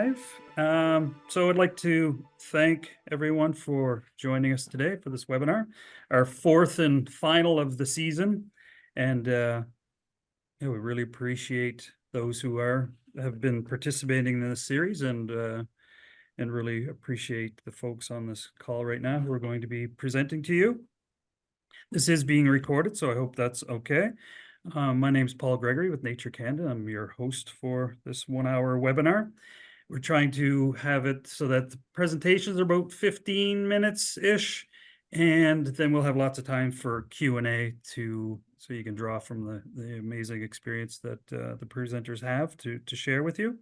So I'd like to thank everyone for joining us today for this webinar, our fourth and final of the season. And we really appreciate those who have been participating in this series, and really appreciate the folks on this call right now who are going to be presenting to you. This is being recorded, so I hope that's okay. My name is Paul Gregory with Nature Canada. I'm your host for this 1-hour webinar. We're trying to have it so that the presentations are about 15 minutes-ish, and then we'll have lots of time for Q&A so you can draw from the amazing experience that the presenters have to share with you.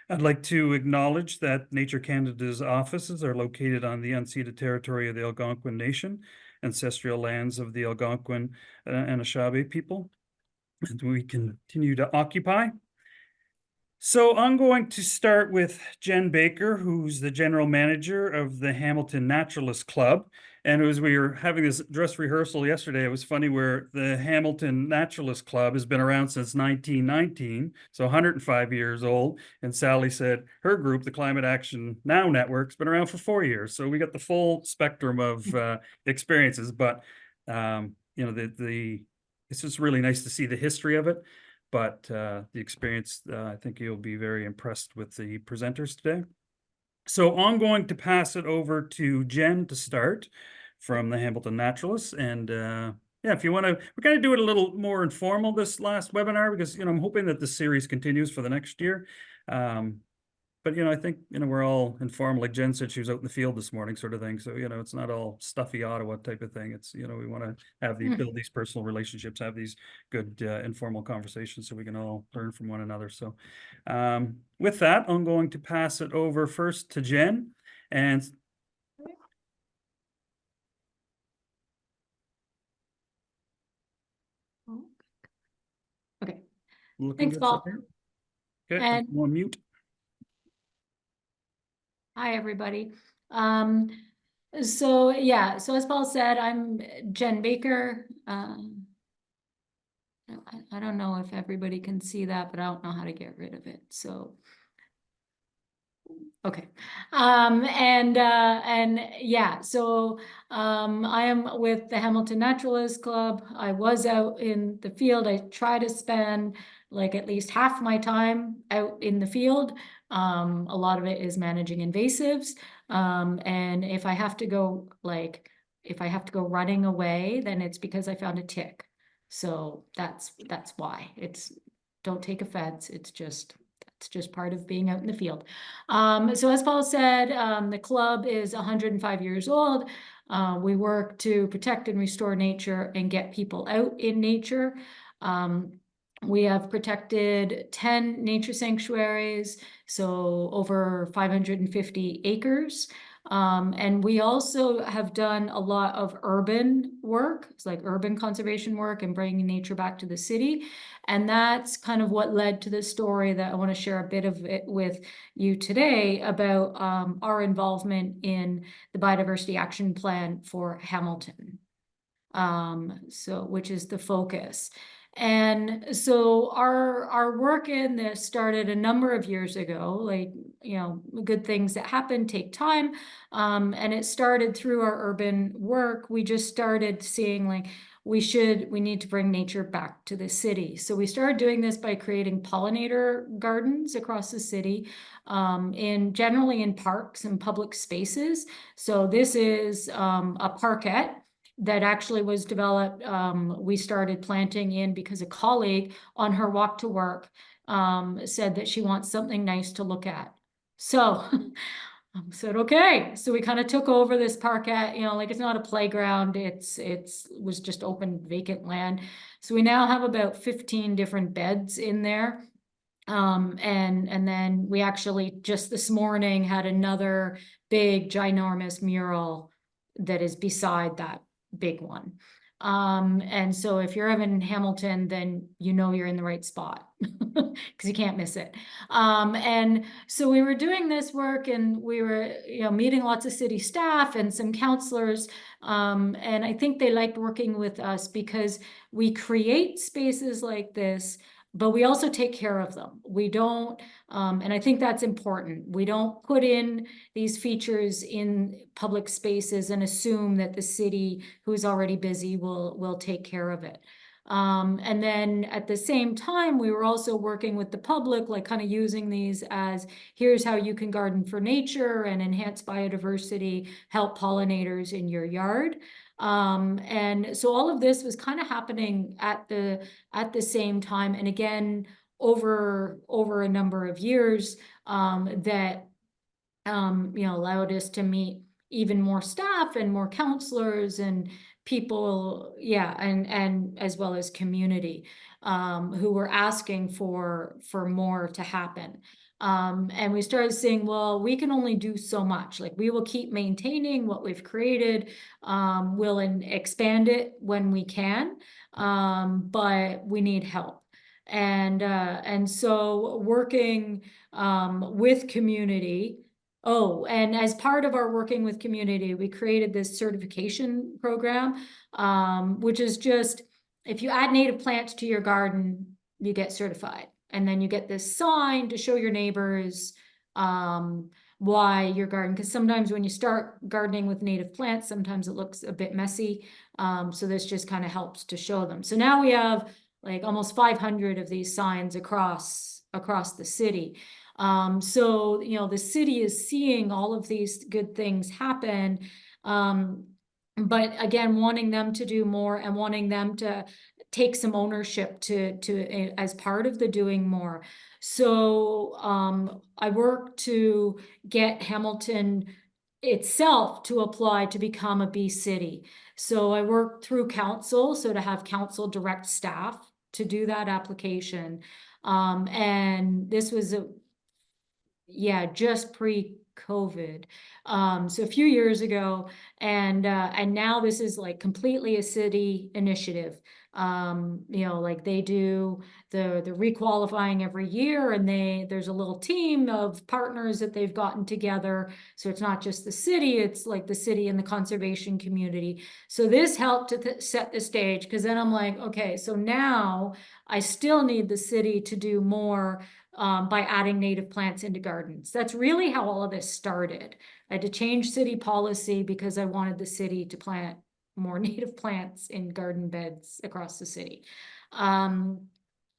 I'd like to acknowledge that Nature Canada's offices are located on the unceded territory of the Algonquin Nation, ancestral lands of the Algonquin and Anishinaabe people, and we continue to occupy. So I'm going to start with Jen Baker, who's the general manager of the Hamilton Naturalist Club. And as we were having this dress rehearsal yesterday, it was funny where the Hamilton Naturalist Club has been around since 1919, so 105 years old. And Sally said her group, the Climate Action Now Network, has been around for 4 years. So we got the full spectrum of experiences. But it's just really nice to see the history of it. But the experience, I think you'll be very impressed with the presenters today. So I'm going to pass it over to Jen to start from the Hamilton Naturalists. And if you want to, we're going to do it a little more informal this last webinar because, I'm hoping that the series continues for the next year. But, I think, we're all informal. Like Jen said, she was out in the field this morning sort of thing. So, it's not all stuffy Ottawa type of thing. It's, we want to have build these personal relationships, have these good informal conversations so we can all learn from one another. So with that, I'm going to pass it over first to Jen. And okay. Thanks, Paul. Okay, and on mute. Hi, everybody. So as Paul said, I'm Jen Baker. I don't know if everybody can see that, but I don't know how to get rid of it. So, okay. I am with the Hamilton Naturalist Club. I was out in the field. I try to spend like at least half my time out in the field. A lot of it is managing invasives. And if I have to go running away, then it's because I found a tick. So that's why. Don't take offense. It's just part of being out in the field. So as Paul said, the club is 105 years old. We work to protect and restore nature and get people out in nature. We have protected 10 nature sanctuaries, so over 550 acres. And we also have done a lot of urban work. It's like urban conservation work and bringing nature back to the city. And that's kind of what led to the story that I want to share a bit of it with you today about our involvement in the Biodiversity Action Plan for Hamilton. Which is the focus. And so our work in this started a number of years ago, good things that happen take time. And it started through our urban work. We just started seeing we need to bring nature back to the city. So we started doing this by creating pollinator gardens across the city, generally in parks and public spaces. So this is a parkette that actually was developed. We started planting in because a colleague on her walk to work said that she wants something nice to look at. So I said, okay. So we kind of took over this parkette, it's not a playground. It was just open vacant land. So we now have about 15 different beds in there. And then we actually just this morning had another big ginormous mural that is beside that big one. And so if you're ever in Hamilton, then you're in the right spot because you can't miss it. And so we were doing this work and we were meeting lots of city staff and some counselors. And I think they liked working with us because we create spaces like this but we also take care of them. We don't, and I think that's important. We don't put in these features in public spaces and assume that the city, who's already busy, will take care of it. And then at the same time, we were also working with the public, like kind of using these as, here's how you can garden for nature and enhance biodiversity, help pollinators in your yard. And so all of this was kind of happening at the same time. And again, over a number of years, that, allowed us to meet even more staff and more counselors and people, yeah, and as well as community, who were asking for more to happen. And we started saying, well, we can only do so much. Like, we will keep maintaining what we've created. We'll expand it when we can, but we need help. And so working with community. Oh, and as part of our working with community, we created this certification program, which is just, if you add native plants to your garden, you get certified. And then you get this sign to show your neighbors why your garden, because sometimes when you start gardening with native plants, sometimes it looks a bit messy. So this just kind of helps to show them. So now we have like almost 500 of these signs across the city. So, the city is seeing all of these good things happen. But again, wanting them to do more and wanting them to take some ownership to as part of the doing more. So, I work to get Hamilton itself to apply to become a B city. So I work through council, so to have council direct staff to do that application. And this was just pre-COVID. So a few years ago, and now this is like completely a city initiative. Like they do the requalifying every year, and there's a little team of partners that they've gotten together. So it's not just the city, it's like the city and the conservation community. So this helped to set the stage, because then I'm like, okay, so now I still need the city to do more by adding native plants into gardens. That's really how all of this started. I had to change city policy because I wanted the city to plant more native plants in garden beds across the city.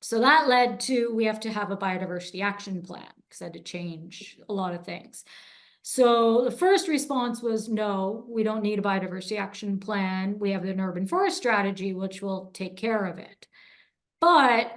So that led to, we have to have a biodiversity action plan, because I had to change a lot of things. So the first response was, no, we don't need a biodiversity action plan. We have an urban forest strategy, which will take care of it. But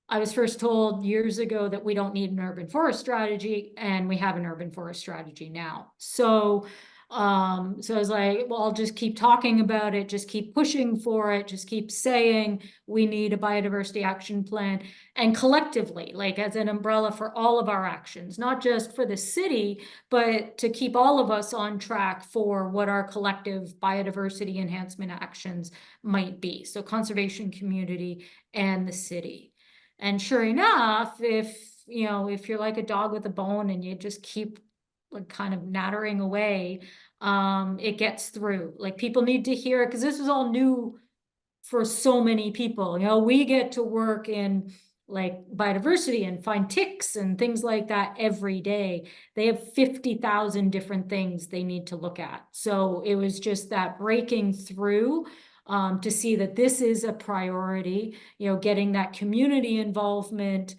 I was first told years ago that we don't need an urban forest strategy, and we have an urban forest strategy now. So I was like, well, I'll just keep talking about it, just keep pushing for it, just keep saying we need a biodiversity action plan, and collectively, like as an umbrella for all of our actions, not just for the city, but to keep all of us on track for what our collective biodiversity enhancement actions might be. So conservation, community, and the city. And sure enough, if you're like a dog with a bone and you just keep like kind of nattering away, it gets through. Like, people need to hear it, because this is all new for so many people. We get to work in like biodiversity and find ticks and things like that every day. They have 50,000 different things they need to look at. So it was just that breaking through to see that this is a priority, getting that community involvement,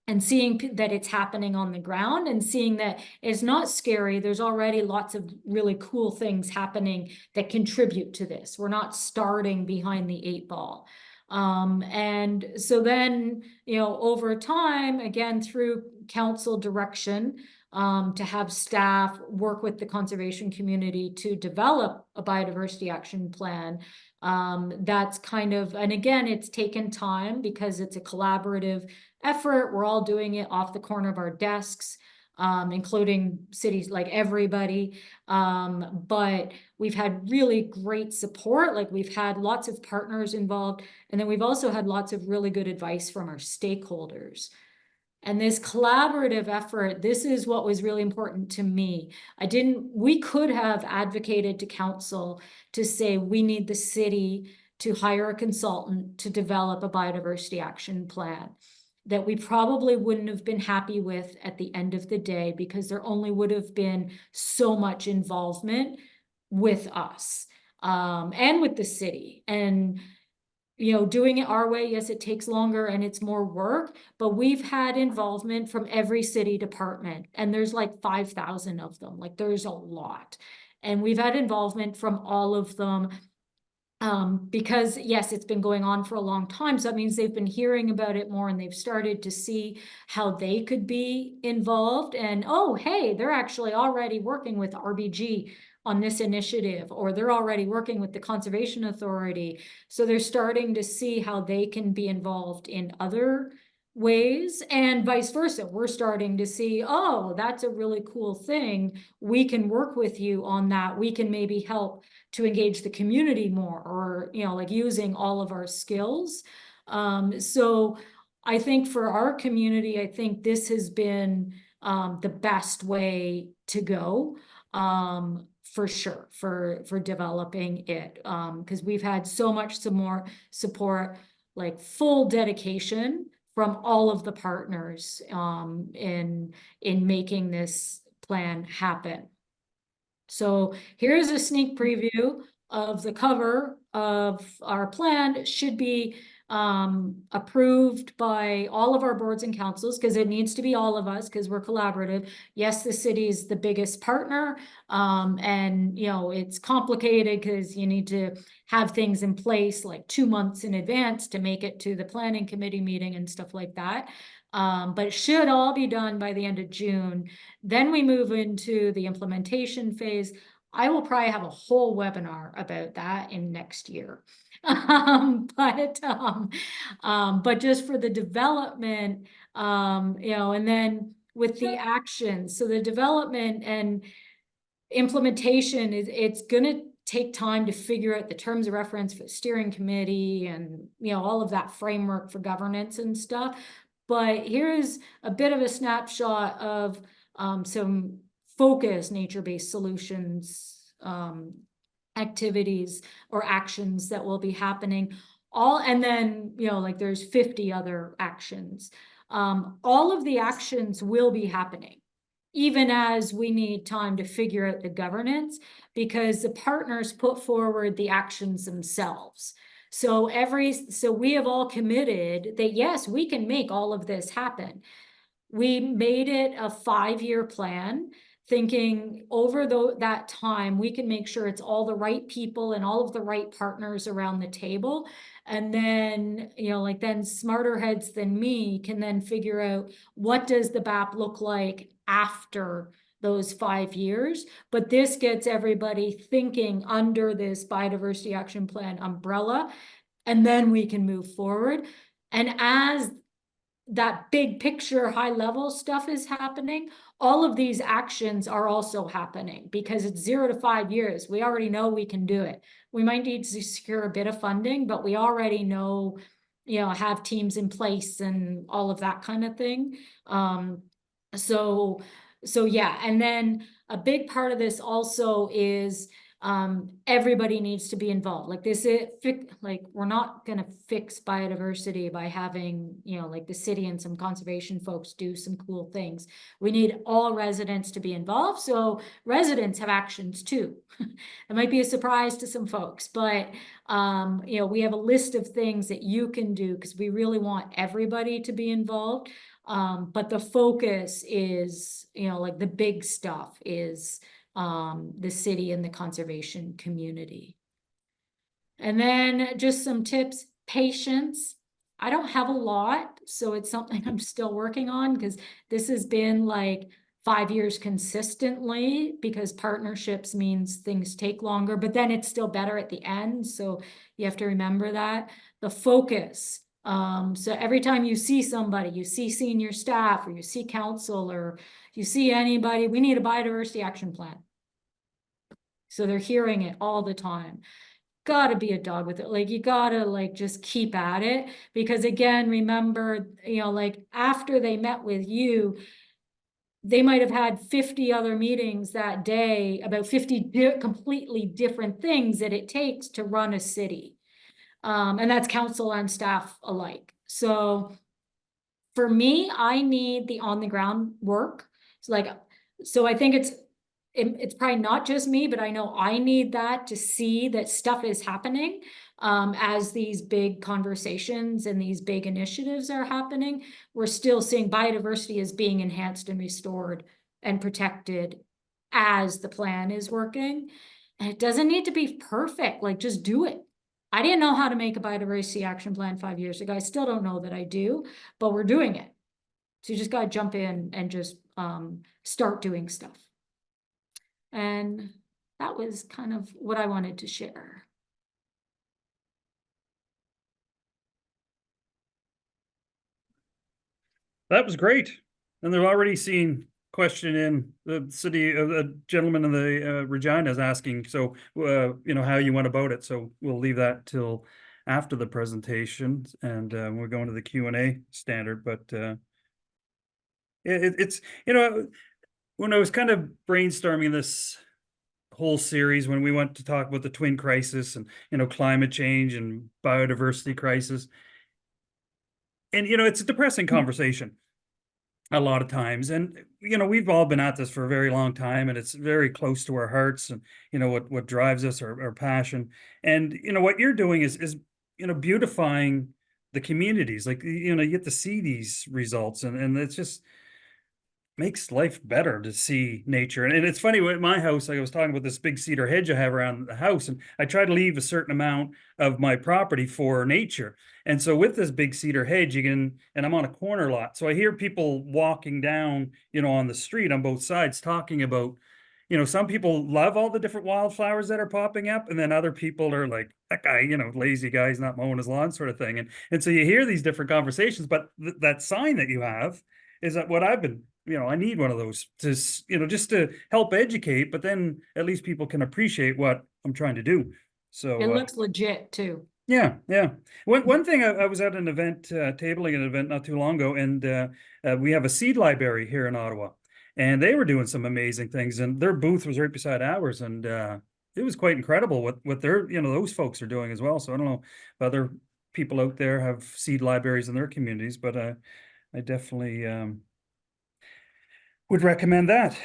and seeing that it's happening on the ground, and seeing that it's not scary. There's already lots of really cool things happening that contribute to this. We're not starting behind the 8 ball. And so then, over time, again, through council direction, to have staff work with the conservation community to develop a biodiversity action plan. That's kind of, and again, it's taken time because it's a collaborative effort. We're all doing it off the corner of our desks, including cities, like everybody. But we've had really great support. Like, we've had lots of partners involved, and then we've also had lots of really good advice from our stakeholders. And this collaborative effort, this is what was really important to me. We could have advocated to council to say, we need the city to hire a consultant to develop a biodiversity action plan that we probably wouldn't have been happy with at the end of the day, because there only would have been so much involvement with us and with the city. And doing it our way, yes, it takes longer and it's more work, but we've had involvement from every city department, and there's like 5,000 of them. Like, there's a lot. And we've had involvement from all of them. Because yes, it's been going on for a long time. So that means they've been hearing about it more, and they've started to see how they could be involved. And, oh, hey, they're actually already working with RBG on this initiative, or they're already working with the Conservation Authority. So they're starting to see how they can be involved in other ways, and vice versa. We're starting to see, oh, that's a really cool thing. We can work with you on that. We can maybe help to engage the community more, or, like using all of our skills. So I think for our community, I think this has been the best way to go, for sure, for developing it. Because we've had so much some more support, like full dedication from all of the partners in making this plan happen. So here's a sneak preview of the cover of our plan. It should be approved by all of our boards and councils, because it needs to be all of us, because we're collaborative. Yes, the city is the biggest partner, and it's complicated because you need to have things in place like 2 months in advance to make it to the planning committee meeting and stuff like that. But it should all be done by the end of June. Then we move into the implementation phase. I will probably have a whole webinar about that in next year. But just for the development, and then with the actions, so the development and implementation it's gonna take time to figure out the terms of reference for the steering committee and all of that framework for governance and stuff. But here's a bit of a snapshot of some focused nature-based solutions activities or actions that will be happening. And then like there's 50 other actions. All of the actions will be happening, even as we need time to figure out the governance, because the partners put forward the actions themselves. So we have all committed that, yes, we can make all of this happen. We made it a 5-year plan, thinking over that time, we can make sure it's all the right people and all of the right partners around the table. And then, then smarter heads than me can then figure out, what does the BAP look like after those 5 years? But this gets everybody thinking under this Biodiversity Action Plan umbrella, and then we can move forward. And as that big picture, high level stuff is happening, all of these actions are also happening, because it's 0 to 5 years. We already know we can do it. We might need to secure a bit of funding, but we already know, have teams in place and all of that kind of thing. So yeah. And then a big part of this also is everybody needs to be involved. Like we're not going to fix biodiversity by having, like the city and some conservation folks do some cool things. We need all residents to be involved. So residents have actions too. It might be a surprise to some folks, but we have a list of things that you can do, because we really want everybody to be involved. But the focus is, like the big stuff is the city and the conservation community. And then just some tips: patience. I don't have a lot, so it's something I'm still working on, because this has been like 5 years consistently, because partnerships means things take longer, but then it's still better at the end. So you have to remember that. The focus. So every time you see somebody, you see senior staff, or you see council, or you see anybody, we need a biodiversity action plan. So they're hearing it all the time. Gotta be a dog with it. Like, you gotta like just keep at it, because again, remember, like after they met with you, they might have had 50 other meetings that day about 50 completely different things that it takes to run a city. And that's council and staff alike. So for me, I need the on the ground work. So I think it's probably not just me, but I know I need that to see that stuff is happening as these big conversations and these big initiatives are happening. We're still seeing biodiversity is being enhanced and restored and protected as the plan is working. And it doesn't need to be perfect, like just do it. I didn't know how to make a biodiversity action plan 5 years ago. I still don't know that I do, but we're doing it. So you just gotta jump in and just start doing stuff. And that was kind of what I wanted to share. That was great. And they're already seeing question in the city of the gentleman in the Regina is asking, so you know, how you went about it. So we'll leave that till after the presentation, and we're going to the Q&A standard. But it's, you know, when I was kind of brainstorming this whole series, when we went to talk about the twin crisis and, you know, climate change and biodiversity crisis, and, you know, it's a depressing conversation a lot of times. And, you know, we've all been at this for a very long time, and it's very close to our hearts, and, you know, what drives us, our passion. And, you know, what you're doing is, you know, beautifying the communities. Like, you know, you get to see these results, and it's just makes life better to see nature. And it's funny, with my house, like I was talking about this big cedar hedge I have around the house, and I try to leave a certain amount of my property for nature. And so with this big cedar hedge, you can, and I'm on a corner lot, so I hear people walking down, you know, on the street on both sides talking about, you know, some people love all the different wildflowers that are popping up, and then other people are like, that guy, you know, lazy guy, he's not mowing his lawn, sort of thing. And so you hear these different conversations, but that sign that you have is that what I've been, you know, I need one of those to, you know, just to help educate, but then at least people can appreciate what I'm trying to do. So It looks legit too. yeah, yeah. One thing, I was at an event, tabling an event not too long ago, and we have a seed library here in Ottawa, and they were doing some amazing things, and their booth was right beside ours, and it was quite incredible what they're, you know, those folks are doing as well. So I don't know if other people out there have seed libraries in their communities, but I definitely would recommend that.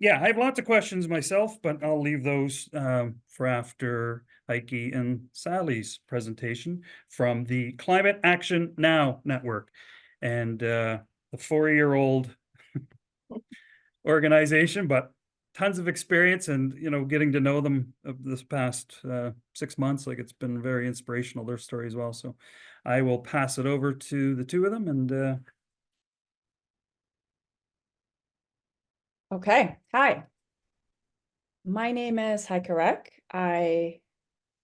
Yeah, I have lots of questions myself, but I'll leave those for after Heike and Sally's presentation from the Climate Action Now Network. And the 4-year-old organization, but tons of experience, and, you know, getting to know them this past 6 months, like, it's been very inspirational, their story as well. So I will pass it over to the two of them, and Okay, hi. My name is Heike Reck. I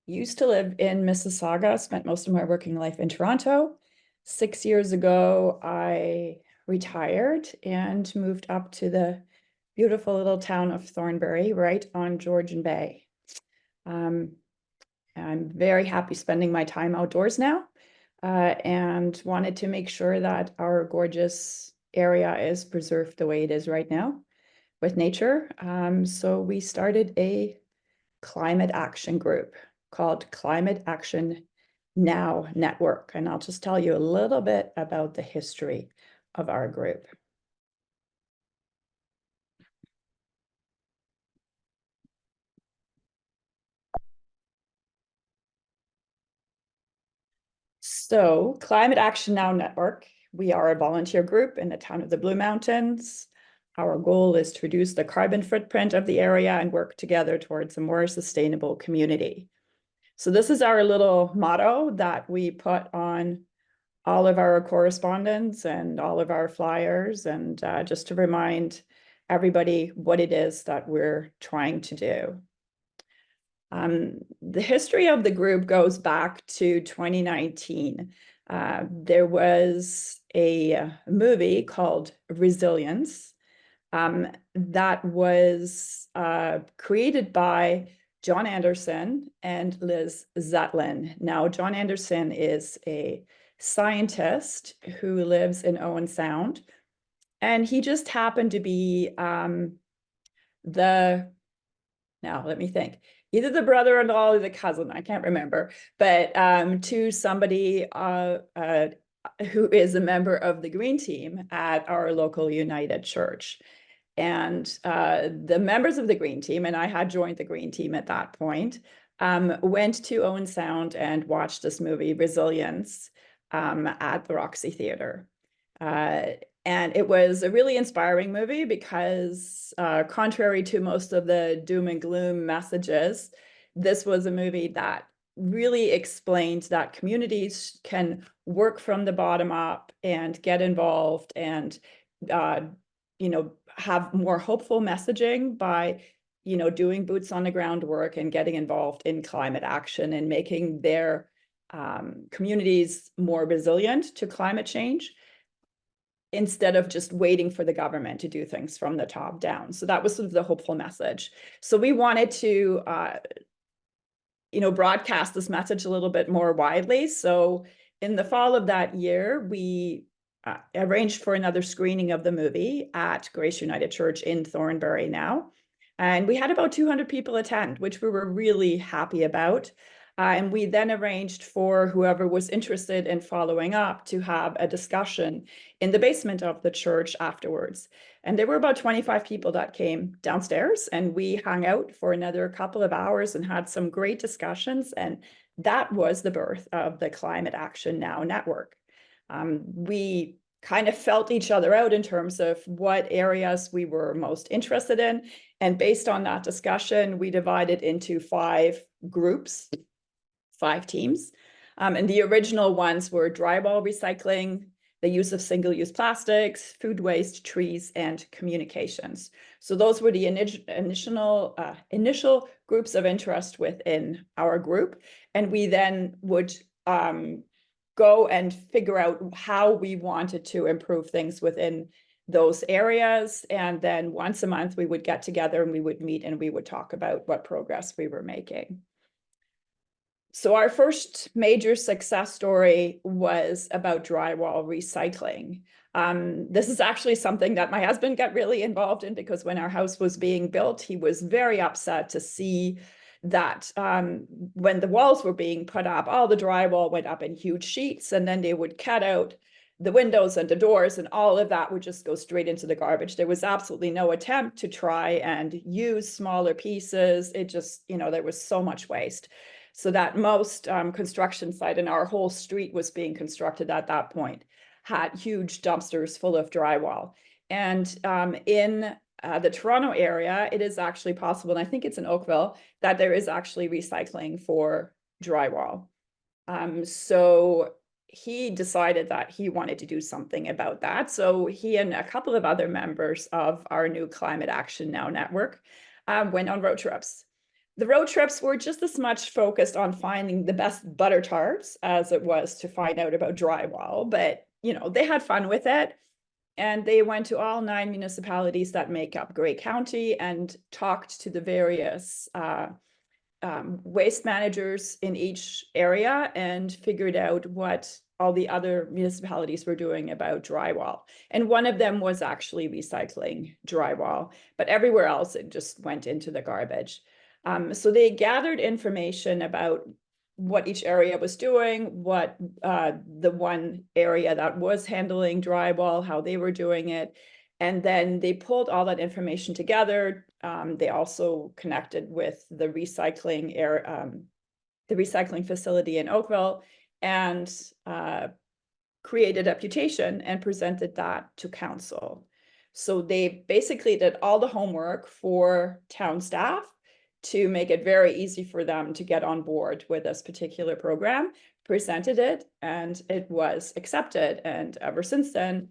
used to live in Mississauga, spent most of my working life in Toronto. 6 years ago, I retired and moved up to the beautiful little town of Thornbury, right on Georgian Bay. I'm very happy spending my time outdoors now, and wanted to make sure that our gorgeous area is preserved the way it is right now with nature. So we started a climate action group called Climate Action Now Network. And I'll just tell you a little bit about the history of our group. So Climate Action Now Network, we are a volunteer group in the town of the Blue Mountains. Our goal is to reduce the carbon footprint of the area and work together towards a more sustainable community. So this is our little motto that we put on all of our correspondence and all of our flyers, and just to remind everybody what it is that we're trying to do. The history of the group goes back to 2019. There was a movie called Resilience that was created by John Anderson and Liz Zetlin. Now, John Anderson is a scientist who lives in Owen Sound, and he just happened to be now let me think. either the brother-in-law or the cousin, I can't remember, but to somebody who is a member of the Green Team at our local United Church. And the members of the Green Team, and I had joined the Green Team at that point, went to Owen Sound and watched this movie, Resilience, at the Roxy Theater. And it was a really inspiring movie because contrary to most of the doom and gloom messages, this was a movie that really explained that communities can work from the bottom up and get involved and, have more hopeful messaging by, doing boots on the ground work and getting involved in climate action and making their communities more resilient to climate change, instead of just waiting for the government to do things from the top down. So that was sort of the hopeful message. So we wanted to, broadcast this message a little bit more widely. So in the fall of that year, we arranged for another screening of the movie at Grace United Church in Thornbury now. And we had about 200 people attend, which we were really happy about. And we then arranged for whoever was interested in following up to have a discussion in the basement of the church afterwards. And there were about 25 people that came downstairs, and we hung out for another couple of hours and had some great discussions. And that was the birth of the Climate Action Now network. We kind of felt each other out in terms of what areas we were most interested in. And based on that discussion, we divided into 5 groups, 5 teams. And the original ones were drywall recycling, the use of single-use plastics, food waste, trees, and communications. So those were the initial groups of interest within our group. And we then would go and figure out how we wanted to improve things within those areas. And then once a month, we would get together and we would meet and we would talk about what progress we were making. So our first major success story was about drywall recycling. This is actually something that my husband got really involved in, because when our house was being built, he was very upset to see that when the walls were being put up, all the drywall went up in huge sheets, and then they would cut out the windows and the doors, and all of that would just go straight into the garbage. There was absolutely no attempt to try and use smaller pieces. It just, there was so much waste. So that most construction site, and our whole street was being constructed at that point, had huge dumpsters full of drywall. And in the Toronto area, it is actually possible, and I think it's in Oakville, that there is actually recycling for drywall. So he decided that he wanted to do something about that. So he and a couple of other members of our new Climate Action Now network went on road trips. The road trips were just as much focused on finding the best butter tarts as it was to find out about drywall, but they had fun with it. And they went to all 9 municipalities that make up Grey County and talked to the various waste managers in each area and figured out what all the other municipalities were doing about drywall. And one of them was actually recycling drywall, but everywhere else it just went into the garbage. So they gathered information about what each area was doing, what the one area that was handling drywall, how they were doing it. And then they pulled all that information together. They also connected with the recycling facility in Oakville, and created a reputation and presented that to council. So they basically did all the homework for town staff to make it very easy for them to get on board with this particular program, presented it, and it was accepted. And ever since then,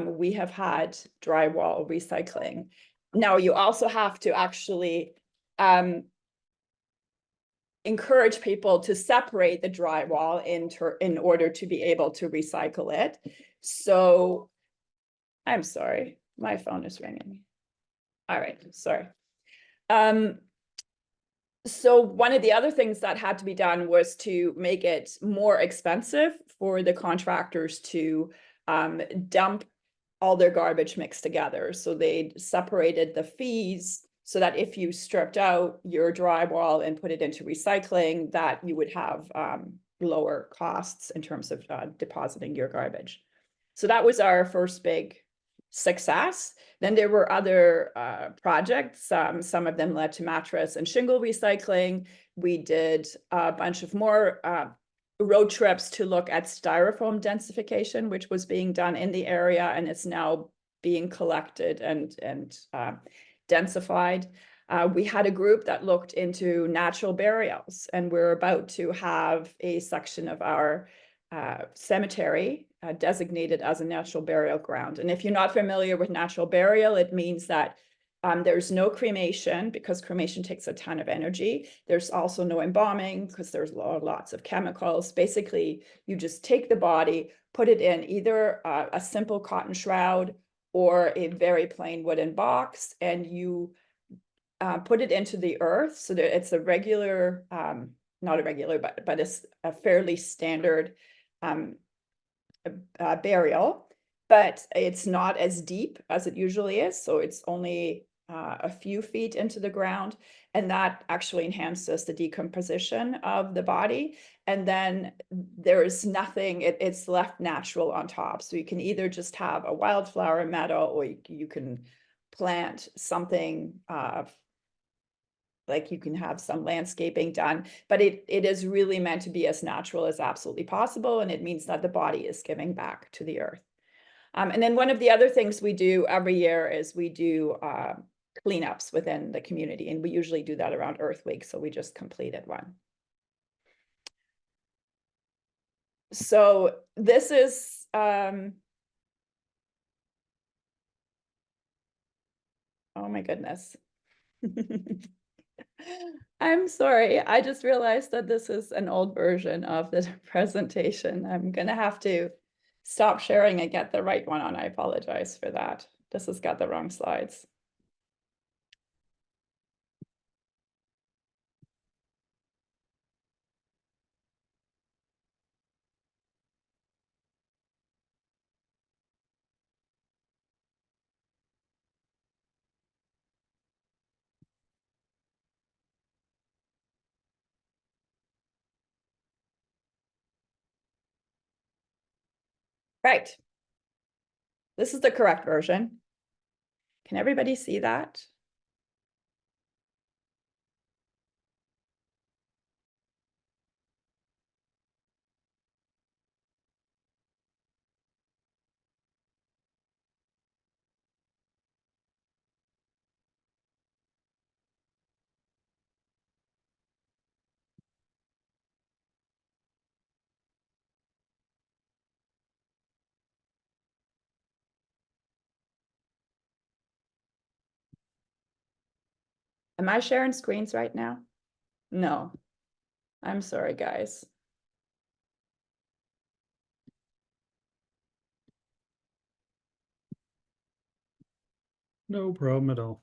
we have had drywall recycling. Now, you also have to actually encourage people to separate the drywall in order to be able to recycle it. So, I'm sorry, my phone is ringing. All right, sorry. So one of the other things that had to be done was to make it more expensive for the contractors to dump all their garbage mixed together. So they separated the fees so that if you stripped out your drywall and put it into recycling, that you would have lower costs in terms of depositing your garbage. So that was our first big success. Then there were other projects. Some of them led to mattress and shingle recycling. We did a bunch of more road trips to look at styrofoam densification, which was being done in the area, and it's now being collected and densified. We had a group that looked into natural burials, and we're about to have a section of our cemetery designated as a natural burial ground. And if you're not familiar with natural burial, it means that there's no cremation, because cremation takes a ton of energy. There's also no embalming, because there's lots of chemicals. Basically, you just take the body, put it in either a simple cotton shroud or a very plain wooden box, and you put it into the earth. So that it's a regular, not a regular, but it's a fairly standard burial, but it's not as deep as it usually is. So it's only a few feet into the ground, and that actually enhances the decomposition of the body. And then there's nothing, it's left natural on top. So you can either just have a wildflower meadow, or you can plant something like you can have some landscaping done, but it is really meant to be as natural as absolutely possible. And it means that the body is giving back to the earth. And then one of the other things we do every year is we do cleanups within the community. And we usually do that around Earth Week. So we just completed one. So this is, oh my goodness. I'm sorry, I just realized that this is an old version of the presentation. I'm gonna have to stop sharing and get the right one on. I apologize for that. This has got the wrong slides. Right. This is the correct version. Can everybody see that? Am I sharing screens right now? No. I'm sorry, guys. No problem at all.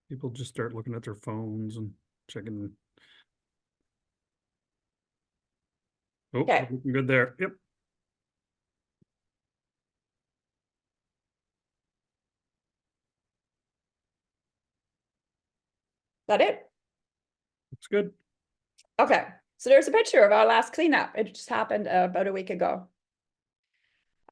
People just start looking at their phones and checking. Oh, Okay. looking good there. Yep. That it? Looks good. Okay. So there's a picture of our last cleanup. It just happened about a week ago.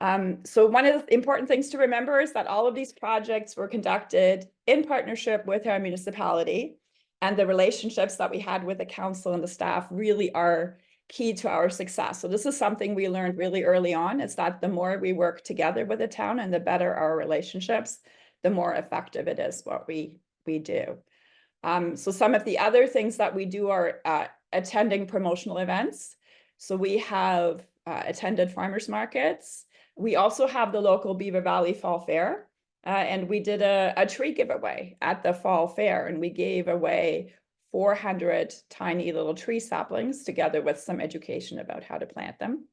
So one of the important things to remember is that all of these projects were conducted in partnership with our municipality, and the relationships that we had with the council and the staff really are key to our success. So this is something we learned really early on, is that the more we work together with the town and the better our relationships, the more effective it is what we do. So some of the other things that we do are attending promotional events. So we have attended farmers markets. We also have the local Beaver Valley Fall Fair, and we did a tree giveaway at the Fall Fair, and we gave away 400 tiny little tree saplings together with some education about how to plant them.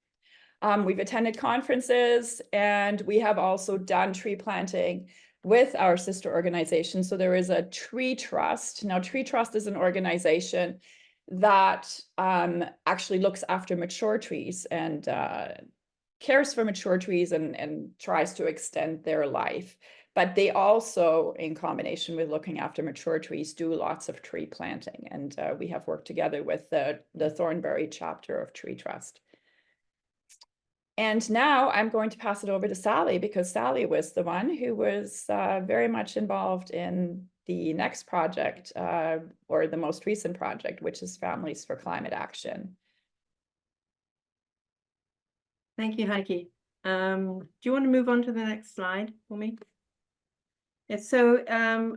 We've attended conferences, and we have also done tree planting with our sister organization. So there is a Tree Trust. Now, Tree Trust is an organization that actually looks after mature trees, and cares for mature trees and tries to extend their life. But they also, in combination with looking after mature trees, do lots of tree planting. And we have worked together with the Thornbury chapter of Tree Trust. And now I'm going to pass it over to Sally, because Sally was the one who was very much involved in the next project, or the most recent project, which is Families for Climate Action. Thank you, Heike. Do you want to move on to the next slide for me? Yes, so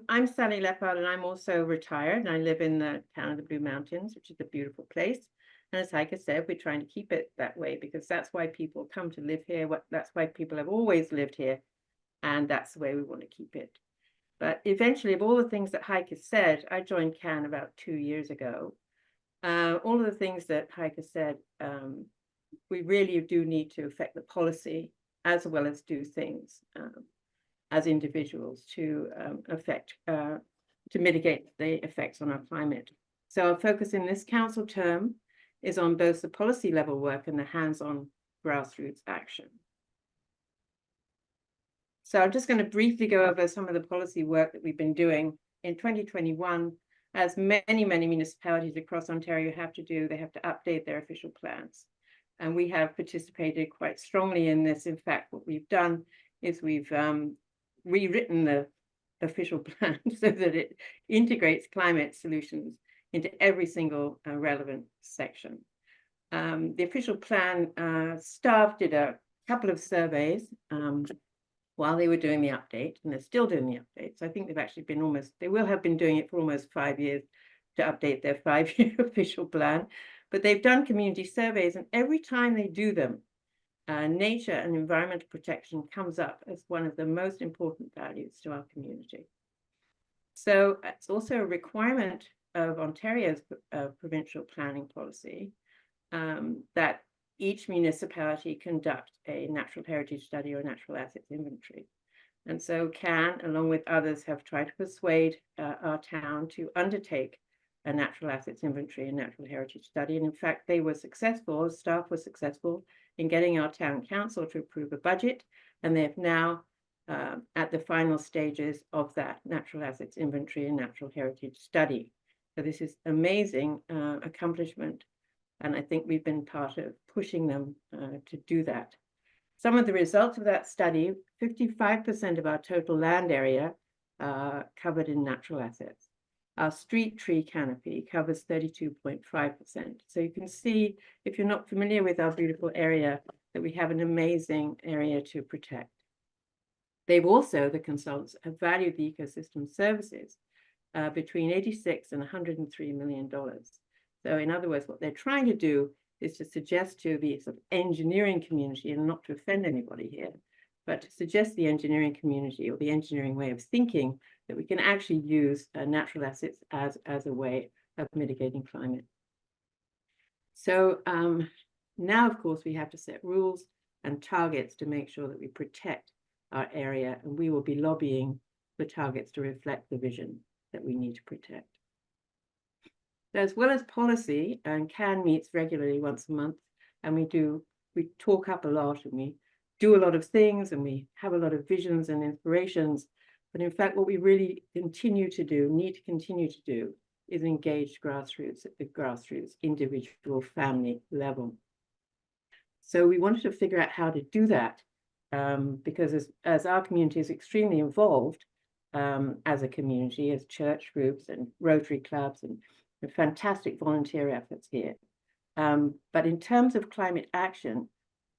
I'm Sally Leppard, and I'm also retired, and I live in the town of the Blue Mountains, which is a beautiful place. And as Heike said, we're trying to keep it that way, because that's why people come to live here. That's why people have always lived here, and that's the way we want to keep it. But eventually, of all the things that Heike said, I joined CANN about 2 years ago. All of the things that Heike said, we really do need to affect the policy as well as do things as individuals to mitigate the effects on our climate. So our focus in this council term is on both the policy level work and the hands-on grassroots action. So I'm just going to briefly go over some of the policy work that we've been doing in 2021. As many municipalities across Ontario have to do, they have to update their official plans. And we have participated quite strongly in this. In fact, what we've done is we've rewritten the official plan so that it integrates climate solutions into every single relevant section. The official plan staff did a couple of surveys while they were doing the update, and they're still doing the update. So I think they've actually been they will have been doing it for almost 5 years to update their 5-year official plan. But they've done community surveys, and every time they do them, nature and environmental protection comes up as one of the most important values to our community. So it's also a requirement of Ontario's provincial planning policy that each municipality conduct a natural heritage study or natural assets inventory. And so CANN, along with others, have tried to persuade our town to undertake a natural assets inventory and natural heritage study. And in fact, they were successful, staff was successful in getting our town council to approve a budget. And they've now at the final stages of that natural assets inventory and natural heritage study. So this is amazing accomplishment. And I think we've been part of pushing them to do that. Some of the results of that study, 55% of our total land area covered in natural assets. Our street tree canopy covers 32.5%. So you can see, if you're not familiar with our beautiful area, that we have an amazing area to protect. They've also, the consultants, have valued the ecosystem services between $86 and $103 million. So in other words, what they're trying to do is to suggest to the sort of engineering community, and not to offend anybody here, but to suggest the engineering community or the engineering way of thinking that we can actually use natural assets as a way of mitigating climate. So now, of course, we have to set rules and targets to make sure that we protect our area, and we will be lobbying for targets to reflect the vision that we need to protect. As well as policy, and CANN meets regularly once a month, and we talk up a lot, and we do a lot of things, and we have a lot of visions and inspirations. But in fact, what we really need to continue to do, is engage grassroots at the grassroots individual family level. So we wanted to figure out how to do that, because as our community is extremely involved as a community, as church groups and Rotary clubs and fantastic volunteer efforts here. But in terms of climate action,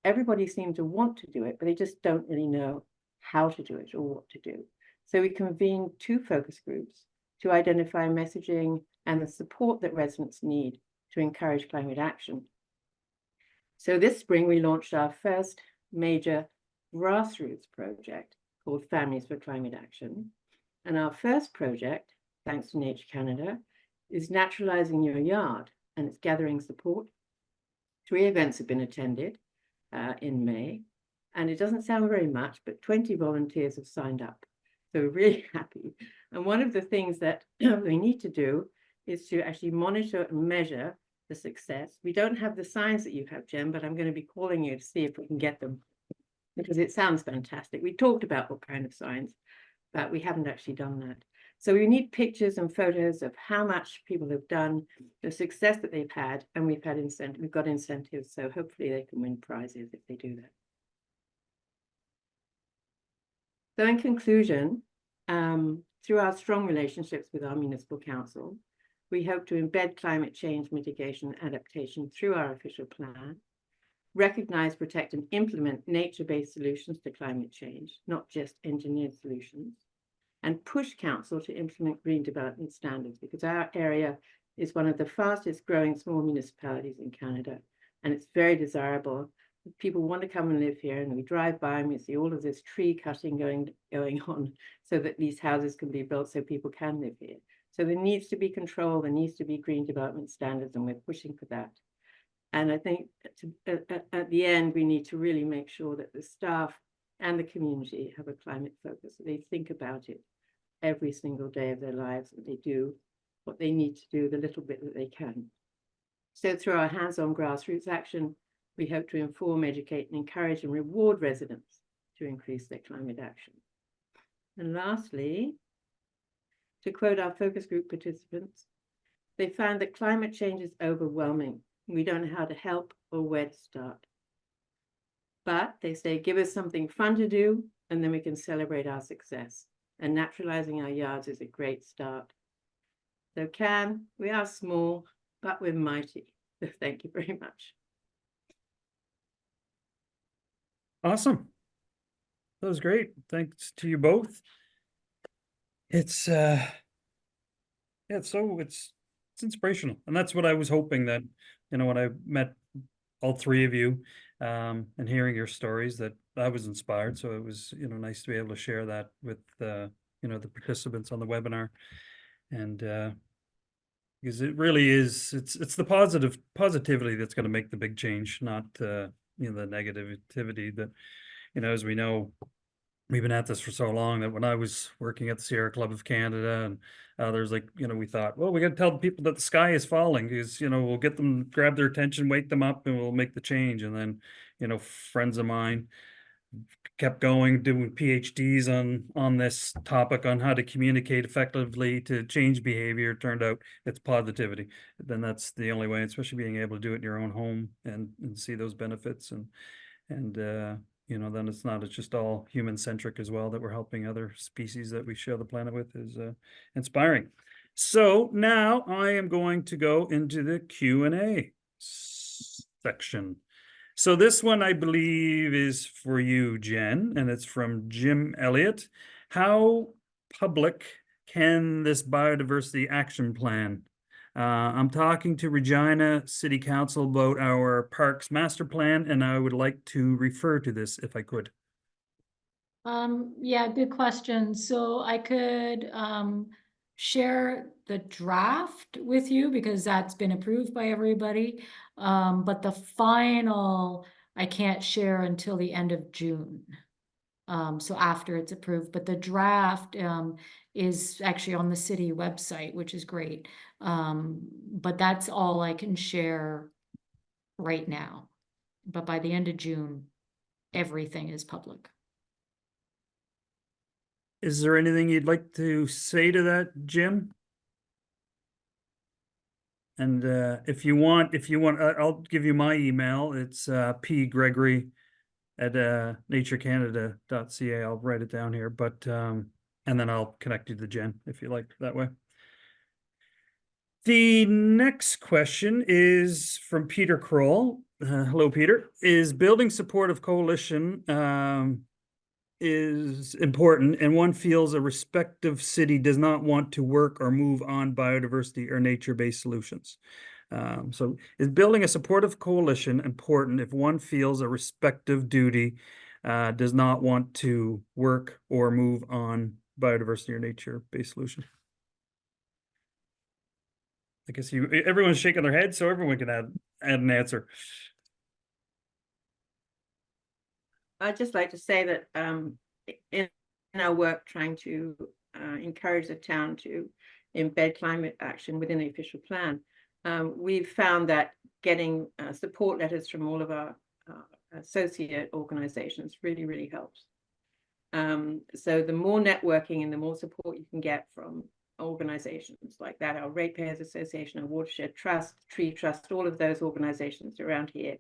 everybody seems to want to do it, but they just don't really know how to do it or what to do. So we convened 2 focus groups to identify messaging and the support that residents need to encourage climate action. So this spring, we launched our first major grassroots project called Families for Climate Action. And our first project, thanks to Nature Canada, is Naturalizing Your Yard, and it's gathering support. 3 events have been attended in May, and it doesn't sound very much, but 20 volunteers have signed up. So we're really happy. And one of the things that we need to do is to actually monitor and measure the success. We don't have the signs that you have, Jen, but I'm going to be calling you to see if we can get them, because it sounds fantastic. We talked about what kind of signs, but we haven't actually done that. So we need pictures and photos of how much people have done, the success that they've had, and we've got incentives. So hopefully they can win prizes if they do that. So in conclusion, through our strong relationships with our municipal council, we hope to embed climate change mitigation and adaptation through our official plan, recognize, protect, and implement nature-based solutions to climate change, not just engineered solutions, and push council to implement green development standards, because our area is one of the fastest growing small municipalities in Canada, and it's very desirable. People want to come and live here, and we drive by and we see all of this tree cutting going on so that these houses can be built so people can live here. So there needs to be control, there needs to be green development standards, and we're pushing for that. And I think at the end, we need to really make sure that the staff and the community have a climate focus, so they think about it every single day of their lives, and they do what they need to do, the little bit that they can. So through our hands-on grassroots action, we hope to inform, educate, and encourage and reward residents to increase their climate action. And lastly, to quote our focus group participants, they found that climate change is overwhelming. We don't know how to help or where to start. But they say, give us something fun to do, and then we can celebrate our success. And naturalizing our yards is a great start. So CANN, we are small, but we're mighty. So thank you very much. Awesome. That was great. Thanks to you both. It's it's inspirational. And that's what I was hoping, that, you know, when I met all three of you, and hearing your stories, that I was inspired. So it was, you know, nice to be able to share that with you know, the participants on the webinar. And because it really is, it's the positivity that's going to make the big change, not you know, the negativity that, you know, as we know, we've been at this for so long that when I was working at the Sierra Club of Canada and others, like, you know, we thought, well, we got to tell people that the sky is falling, because, you know, we'll get them, grab their attention, wake them up, and we'll make the change. And then, you know, friends of mine kept going, doing PhDs on this topic, on how to communicate effectively to change behavior. Turned out it's positivity. Then that's the only way, especially being able to do it in your own home and see those benefits. And you know, then it's just all human centric as well, that we're helping other species that we share the planet with, is inspiring. So now I am going to go into the Q&A section. So this one, I believe, is for you, Jen, and it's from Jim Elliott. How public can this biodiversity action plan? I'm talking to Regina City Council about our parks master plan, and I would like to refer to this if I could. Yeah, good question. So I could share the draft with you, because that's been approved by everybody. But the final I can't share until the end of June. So after it's approved, but the draft is actually on the city website, which is great. But that's all I can share right now. But by the end of June, everything is public. Is there anything you'd like to say to that, Jim? And if you want, I'll give you my email. It's pgregory@naturecanada.ca. I'll write it down here, but and then I'll connect you to Jen if you like that way. The next question is from Peter Kroll. Hello, Peter. Is building supportive coalition is important, and one feels a respective city does not want to work or move on biodiversity or nature-based solutions. So is building a supportive coalition important if one feels a respective duty does not want to work or move on biodiversity or nature-based solution? I guess everyone's shaking their head, so everyone can add an answer. I'd just like to say that in our work trying to encourage the town to embed climate action within the official plan, we've found that getting support letters from all of our associate organizations really, really helps. So the more networking and the more support you can get from organizations like that, our Ratepayers Association, our Watershed Trust, Tree Trust, all of those organizations around here,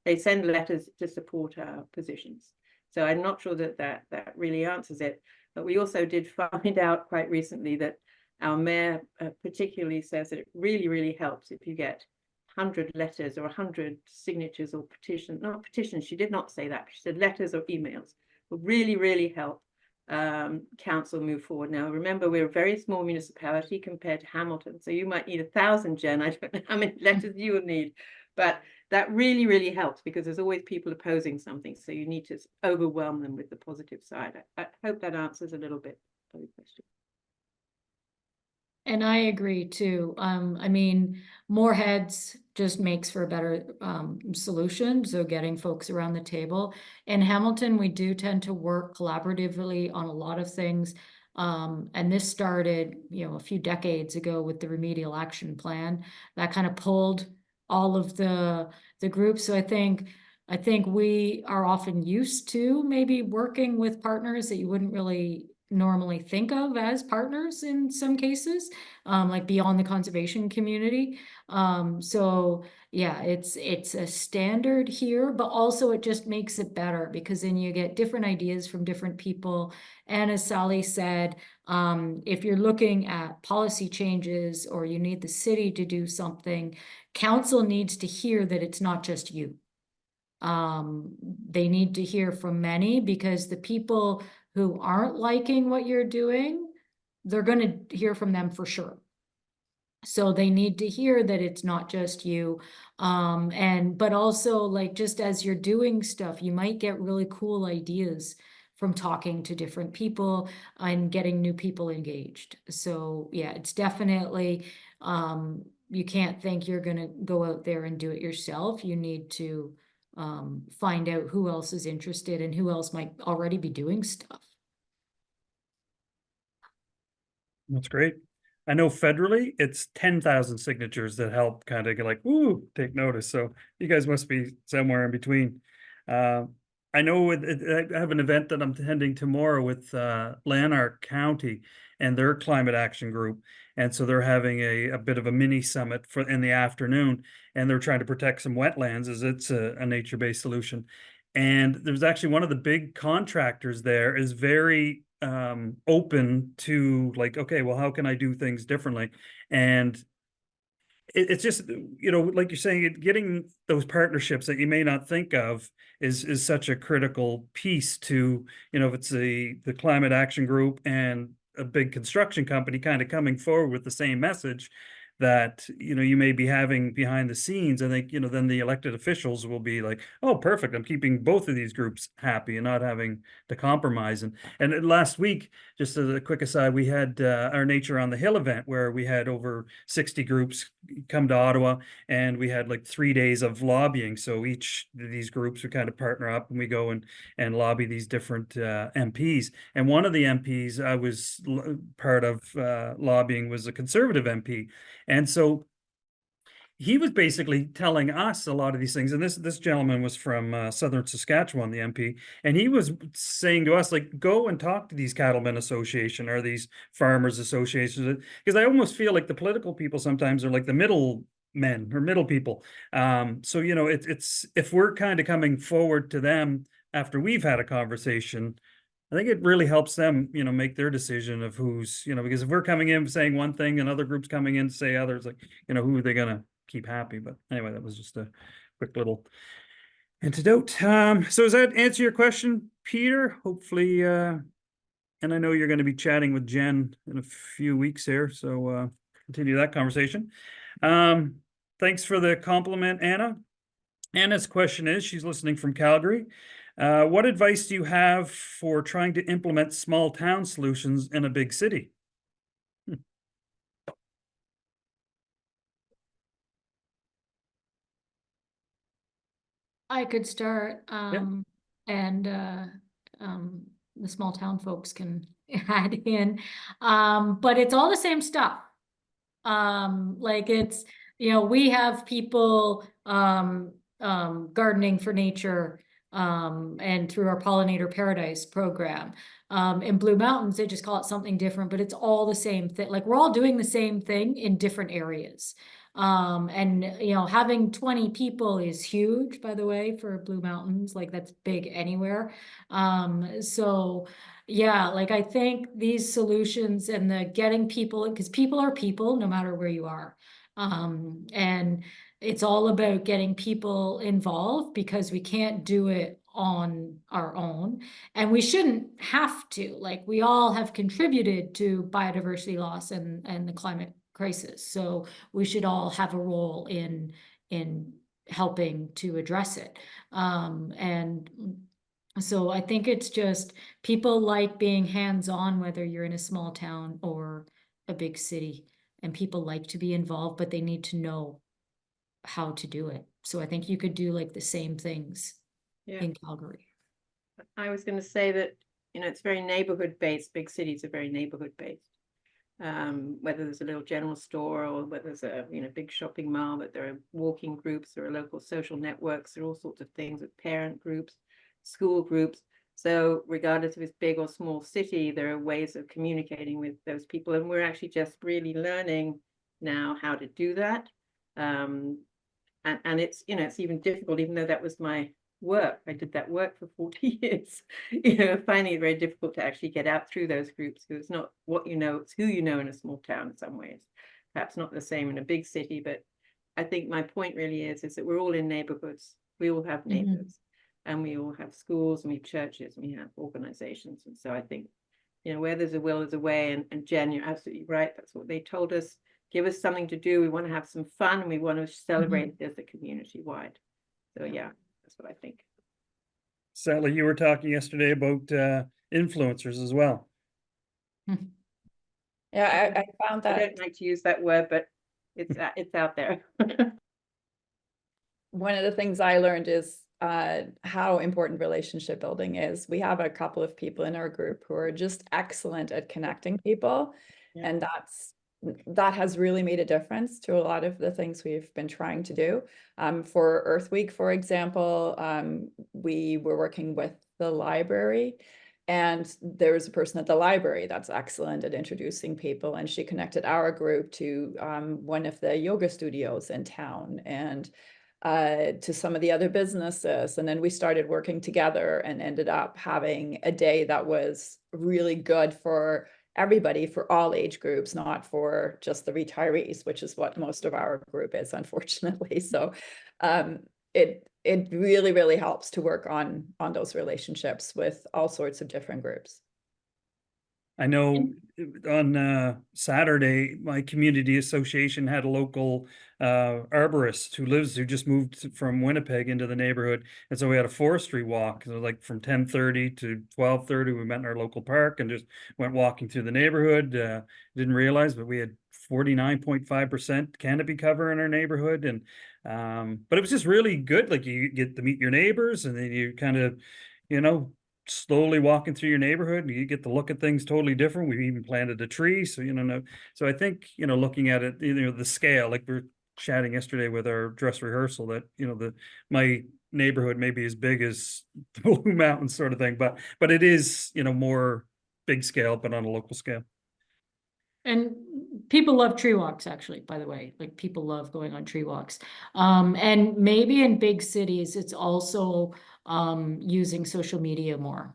they send letters to support our positions. So I'm not sure that that really answers it, but we also did find out quite recently that our mayor particularly says that it really, really helps if you get 100 letters or 100 signatures or petitions, not petitions, she did not say that, she said letters or emails will really, really help council move forward. Now, remember, we're a very small municipality compared to Hamilton, so you might need 1,000, Jen. I don't know how many letters you will need, but that really, really helps because there's always people opposing something, so you need to overwhelm them with the positive side. I hope that answers a little bit of your question. And I agree too. I mean, more heads just makes for a better solution. So getting folks around the table. In Hamilton, we do tend to work collaboratively on a lot of things. And this started, a few decades ago with the Remedial Action Plan that kind of pulled all of the groups. So I think we are often used to maybe working with partners that you wouldn't really normally think of as partners in some cases, like beyond the conservation community. So yeah, it's a standard here, but also it just makes it better because then you get different ideas from different people. And as Sally said, if you're looking at policy changes or you need the city to do something, council needs to hear that it's not just you. They need to hear from many because the people who aren't liking what you're doing, they're going to hear from them for sure. So they need to hear that it's not just you. But also, like, just as you're doing stuff, you might get really cool ideas from talking to different people and getting new people engaged. So yeah, it's definitely, you can't think you're going to go out there and do it yourself. You need to find out who else is interested and who else might already be doing stuff. That's great. I know federally, it's 10,000 signatures that help kind of get like, ooh, take notice. So you guys must be somewhere in between. I know I have an event that I'm attending tomorrow with Lanark County and their climate action group. And so they're having a bit of a mini summit in the afternoon, and they're trying to protect some wetlands as it's a nature-based solution. And there's actually one of the big contractors there is very open to like, okay, well, how can I do things differently? And it's just, like you're saying, getting those partnerships that you may not think of is such a critical piece to, if it's the climate action group and a big construction company kind of coming forward with the same message that, you may be having behind the scenes. I think, then the elected officials will be like, oh, perfect. I'm keeping both of these groups happy and not having to compromise. And last week, just as a quick aside, we had our Nature on the Hill event where we had over 60 groups come to Ottawa, and we had like 3 days of lobbying. So each of these groups would kind of partner up and we go and lobby these different MPs. And one of the MPs I was part of lobbying was a Conservative MP. And so he was basically telling us a lot of these things. And this gentleman was from Southern Saskatchewan, the MP, and he was saying to us, like, go and talk to these cattlemen association or these farmers associations, because I almost feel like the political people sometimes are like the middle men or middle people. So, it's if we're kind of coming forward to them after we've had a conversation, I think it really helps them, make their decision of who's, because if we're coming in saying one thing and other groups coming in to say others, like, who are they going to keep happy? But anyway, that was just a quick little antidote. So does that answer your question, Peter? Hopefully, and I know you're going to be chatting with Jen in a few weeks here, so continue that conversation. Thanks for the compliment, Anna. Anna's question is, she's listening from Calgary. What advice do you have for trying to implement small town solutions in a big city? I could start, and the small town folks can add in, but it's all the same stuff. Like we have people, gardening for nature, and through our Pollinator Paradise program. In Blue Mountains, they just call it something different, but it's all the same thing. Like, we're all doing the same thing in different areas. And having 20 people is huge, by the way, for Blue Mountains. Like, that's big anywhere. So yeah, like, I think these solutions and the getting people, because people are people no matter where you are. And it's all about getting people involved, because we can't do it on our own, and we shouldn't have to. Like, we all have contributed to biodiversity loss and the climate crisis, so we should all have a role in helping to address it. And so I think it's just, people like being hands-on, whether you're in a small town or a big city, and people like to be involved, but they need to know how to do it. So I think you could do like the same things Yeah, in Calgary. I was going to say that, it's very neighborhood based. Big cities are very neighborhood based. Whether there's a little general store or whether there's a big shopping mall, but there are walking groups, there are local social networks, there are all sorts of things with parent groups, school groups. So regardless if it's big or small city, there are ways of communicating with those people, and we're actually just really learning now how to do that. And it's it's even difficult, even though that was my work. I did that work for 40 years. Finding it very difficult to actually get out through those groups, because it's not what it's who in a small town in some ways. Perhaps not the same in a big city, but I think my point really is that we're all in neighborhoods. We all have neighbors, and we all have schools, and we have churches, and we have organizations. And so I think, where there's a will, there's a way. And Jen, you're absolutely right. That's what they told us. Give us something to do. We want to have some fun, and we want to celebrate this at community wide. So yeah, that's what I think. Sally, you were talking yesterday about influencers as well. Yeah, I found I that don't like to use that word, but it's out there. one of the things I learned is how important relationship building is. We have a couple of people in our group who are just excellent at connecting people, Yeah. and that has really made a difference to a lot of the things we've been trying to do. For Earth Week, for example, we were working with the library, and there was a person at the library that's excellent at introducing people, and she connected our group to one of the yoga studios in town, and to some of the other businesses. And then we started working together and ended up having a day that was really good for everybody, for all age groups, not for just the retirees, which is what most of our group is, unfortunately. So it really, really helps to work on those relationships with all sorts of different groups. I know on Saturday, my community association had a local arborist who just moved from Winnipeg into the neighborhood. And so we had a forestry walk. So like from 10:30 to 12:30, we met in our local park and just went walking through the neighborhood. Didn't realize, but we had 49.5% canopy cover in our neighborhood. And but it was just really good. Like, you get to meet your neighbors, and then you kind of, slowly walking through your neighborhood, and you get to look at things totally different. We even planted a tree. So, so I think, looking at it, the scale, like we were chatting yesterday with our dress rehearsal, that, my neighborhood may be as big as the Blue Mountains sort of thing, but it is, more big scale, but on a local scale. And people love tree walks, actually, by the way. Like, people love going on tree walks. And maybe in big cities, it's also using social media more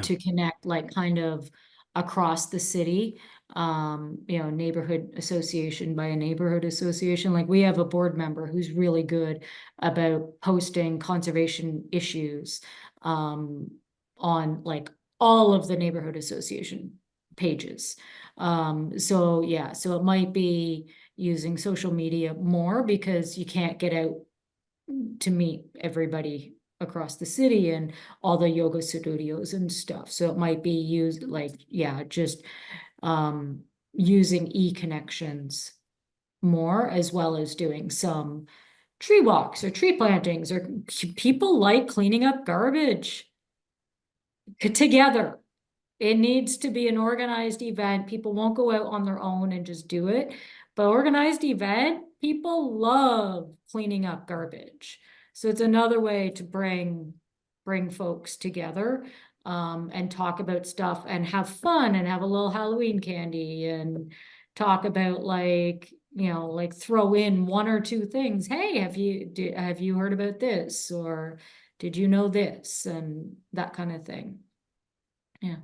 to connect, like, kind of across the city. Neighborhood association by a neighborhood association. Like, we have a board member who's really good about posting conservation issues on like all of the neighborhood association pages. So yeah, so it might be using social media more, because you can't get out to meet everybody across the city and all the yoga studios and stuff. So it might be used, like, yeah, just using e-connections more, as well as doing some tree walks or tree plantings, or people like cleaning up garbage together. It needs to be an organized event. People won't go out on their own and just do it. But organized event, people love cleaning up garbage. So it's another way to bring folks together, and talk about stuff and have fun and have a little Halloween candy and talk about, like, you know, like throw in one or two things. Hey, have you heard about this? Or did you know this? And that kind of thing. Yeah.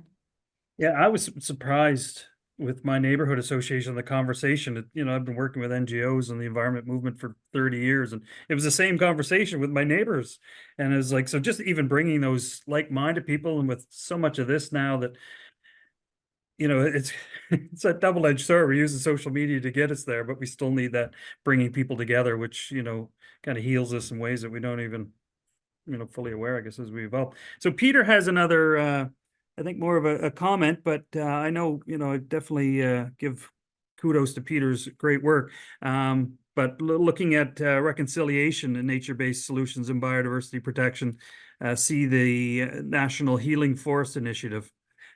Yeah, I was surprised with my neighborhood association, the conversation. I've been working with NGOs and the environment movement for 30 years, and it was the same conversation with my neighbors. And it was like, so just even bringing those like-minded people, and with so much of this now that, it's it's a double-edged sword. We're using social media to get us there, but we still need that bringing people together, which, kind of heals us in ways that we don't even, fully aware, I guess, as we evolve. So Peter has another, I think more of a comment, but I know, I definitely give kudos to Peter's great work. But looking at reconciliation and nature-based solutions and biodiversity protection, see the National Healing Forest Initiative,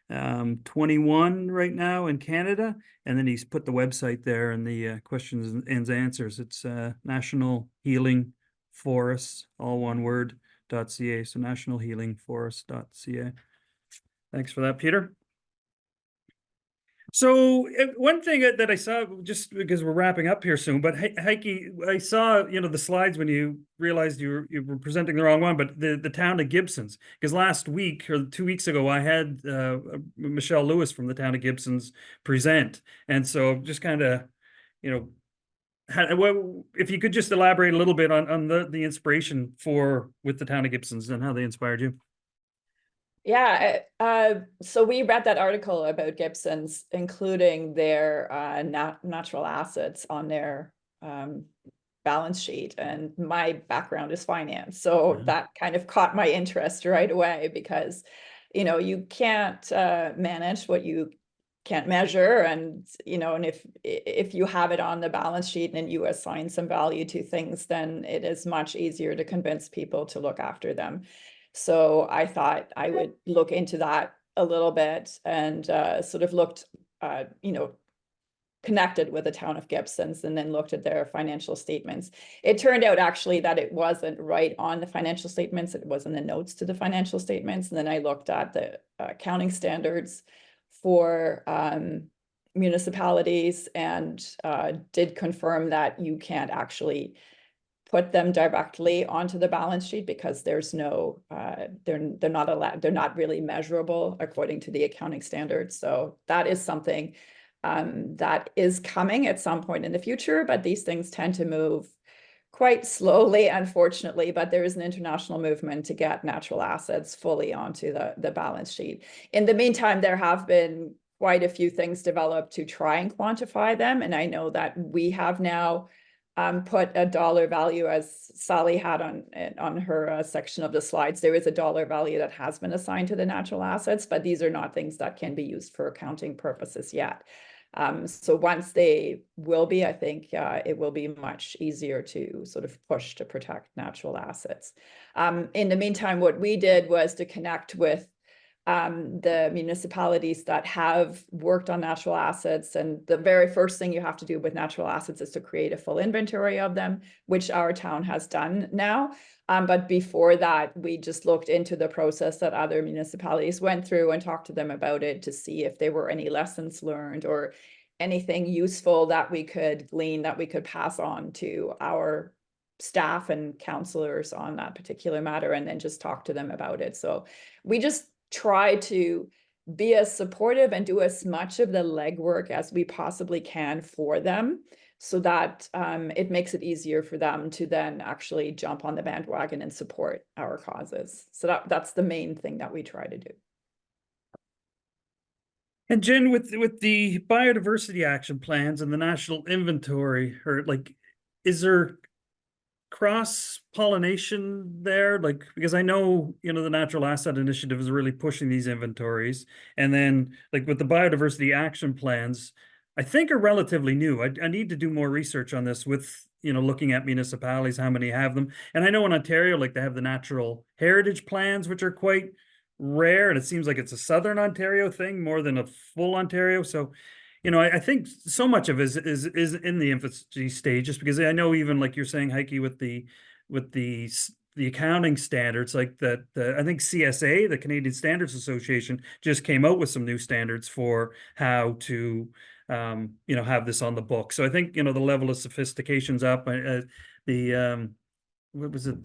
21 right now in Canada, and then he's put the website there and the questions and answers. It's National Healing Forests, all one word, .ca. So nationalhealingforest.ca. Thanks for that, Peter. So one thing that I saw, just because we're wrapping up here soon, but Heike, I saw, the slides when you realized you were presenting the wrong one, but the town of Gibsons, because last week or 2 weeks ago, I had Michelle Lewis from the town of Gibsons present. And so just kind of, if you could just elaborate a little bit on the inspiration with the town of Gibsons and how they inspired you. Yeah, so we read that article about Gibsons, including their natural assets on their balance sheet, and my background is finance, so that kind of caught my interest right away, because you can't manage what you can't measure, and and if you have it on the balance sheet and you assign some value to things, then it is much easier to convince people to look after them. So I thought I would look into that a little bit, and sort of looked, connected with the town of Gibsons, and then looked at their financial statements. It turned out actually that it wasn't right on the financial statements. It was in the notes to the financial statements. And then I looked at the accounting standards for municipalities, and did confirm that you can't actually put them directly onto the balance sheet, because there's no, they're not allowed, they're not really measurable according to the accounting standards. So that is something that is coming at some point in the future, but these things tend to move quite slowly, unfortunately. But there is an international movement to get natural assets fully onto the balance sheet. In the meantime, there have been quite a few things developed to try and quantify them. And I know that we have now put a dollar value, as Sally had on her section of the slides. There is a dollar value that has been assigned to the natural assets, but these are not things that can be used for accounting purposes yet. So once they will be, I think it will be much easier to sort of push to protect natural assets. In the meantime, what we did was to connect with the municipalities that have worked on natural assets. And the very first thing you have to do with natural assets is to create a full inventory of them, which our town has done now. But before that, we just looked into the process that other municipalities went through and talked to them about it, to see if there were any lessons learned or anything useful that we could glean, that we could pass on to our staff and counselors on that particular matter, and then just talk to them about it. So we just try to be as supportive and do as much of the legwork as we possibly can for them, so that it makes it easier for them to then actually jump on the bandwagon and support our causes. So that's the main thing that we try to do. And Jen, with the biodiversity action plans and the national inventory, or like, is there cross-pollination there? Like, because I know, the Natural Asset Initiative is really pushing these inventories. And then like with the biodiversity action plans, I think are relatively new. I need to do more research on this with, looking at municipalities, how many have them. And I know in Ontario, like they have the natural heritage plans, which are quite rare. And it seems like it's a Southern Ontario thing more than a full Ontario. So, you know, I think so much of it is in the infancy stage, just because I know even like you're saying, Heike, with the accounting standards, like that, I think CSA, the Canadian Standards Association, just came out with some new standards for how to, you know, have this on the book. So I think, you know, the level of sophistication's up. What was it?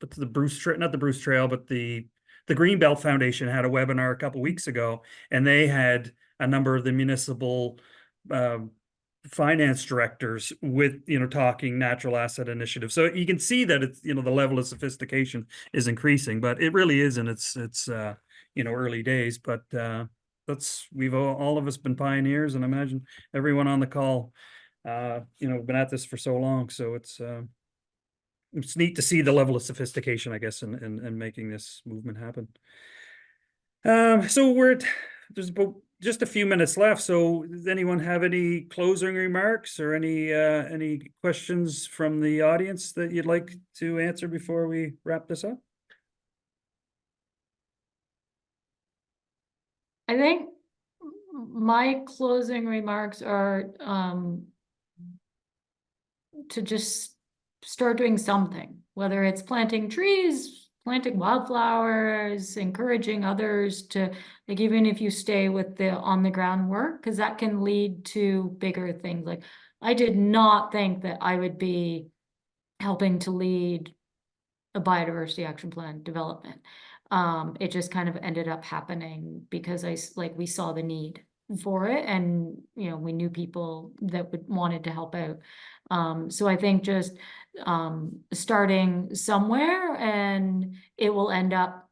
What's the Bruce Trail, not the Bruce Trail, but the Greenbelt Foundation had a webinar a couple weeks ago, and they had a number of the municipal finance directors with, you know, talking natural asset initiative. So you can see that it's, you know, the level of sophistication is increasing, but it really is in its you know, early days. But we've all of us been pioneers, and I imagine everyone on the call, you know, been at this for so long. So it's neat to see the level of sophistication, I guess, in making this movement happen. So there's about just a few minutes left. So does anyone have any closing remarks or any questions from the audience that you'd like to answer before we wrap this up? I think my closing remarks are to just start doing something, whether it's planting trees, planting wildflowers, encouraging others to, like, even if you stay with the on the ground work, because that can lead to bigger things. Like, I did not think that I would be helping to lead a biodiversity action plan development. It just kind of ended up happening because we saw the need for it, and you know, we knew people that wanted to help out. So I think just starting somewhere, and it will end up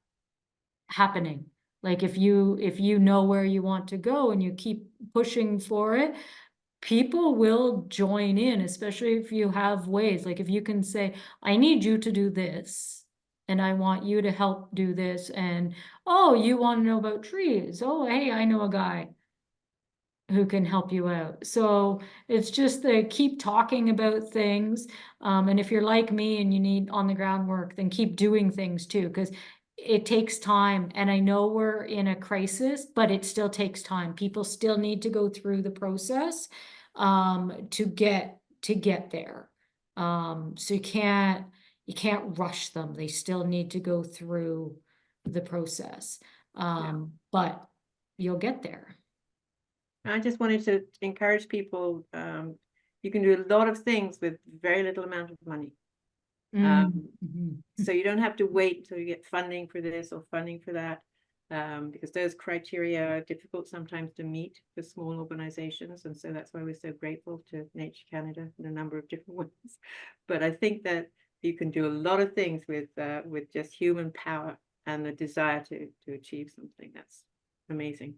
happening. Like, if you know where you want to go and you keep pushing for it, people will join in, especially if you have ways. Like, if you can say, I need you to do this, and I want you to help do this, and oh, you want to know about trees, oh, hey, I know a guy who can help you out. So it's just the keep talking about things. And if you're like me and you need on the ground work, then keep doing things too, because it takes time. And I know we're in a crisis, but it still takes time. People still need to go through the process to get there. So you can't rush them. They still need to go through the process. But you'll get there. I just wanted to encourage people, you can do a lot of things with very little amount of money. So you don't have to wait until you get funding for this or funding for that, because those criteria are difficult sometimes to meet for small organizations. And so that's why we're so grateful to Nature Canada in a number of different ways. But I think that you can do a lot of things with just human power and the desire to achieve something. That's amazing.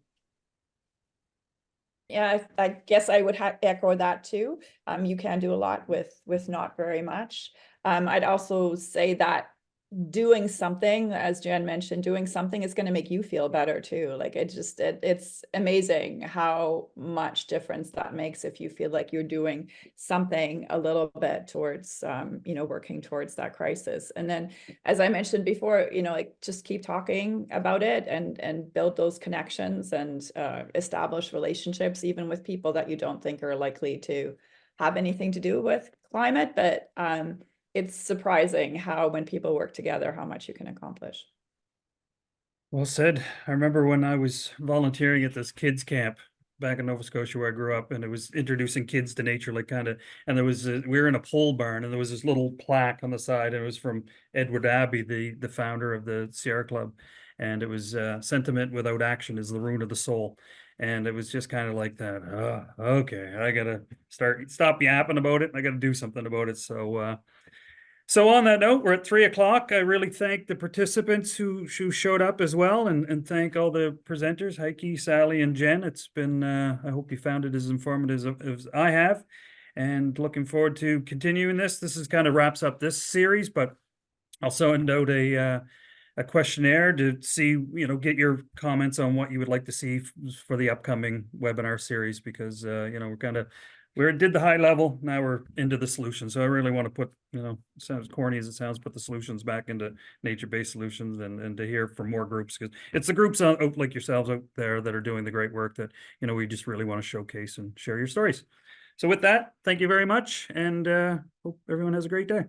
Yeah, I guess I would echo that too. You can do a lot with not very much. I'd also say that doing something, as Jen mentioned, doing something is going to make you feel better too. Like, it's amazing how much difference that makes if you feel like you're doing something a little bit towards, you know, working towards that crisis. And then, as I mentioned before, you know, like, just keep talking about it and build those connections and establish relationships, even with people that you don't think are likely to have anything to do with climate. But it's surprising how, when people work together, how much you can accomplish. Well said. I remember when I was volunteering at this kids camp back in Nova Scotia where I grew up, and it was introducing kids to nature, like kind of, and there was we were in a pole barn, and there was this little plaque on the side, and it was from Edward Abbey, the founder of the Sierra Club, and it was sentiment without action is the ruin of the soul. And it was just kind of like that. Okay, I gotta stop yapping about it. I gotta do something about it. So on that note, we're at 3:00. I really thank the participants who showed up as well, and thank all the presenters, Heike, Sally, and Jen. It's been, I hope you found it as informative as I have, and looking forward to continuing this. This is kind of wraps up this series, but I'll send out a questionnaire to see, you know, get your comments on what you would like to see for the upcoming webinar series, because, you know, we did the high level, now we're into the solution. So I really want to put, you know, sounds corny as it sounds, put the solutions back into nature-based solutions, and to hear from more groups, because it's the groups out like yourselves out there that are doing the great work that, you know, we just really want to showcase and share your stories. So with that, thank you very much, and hope everyone has a great day.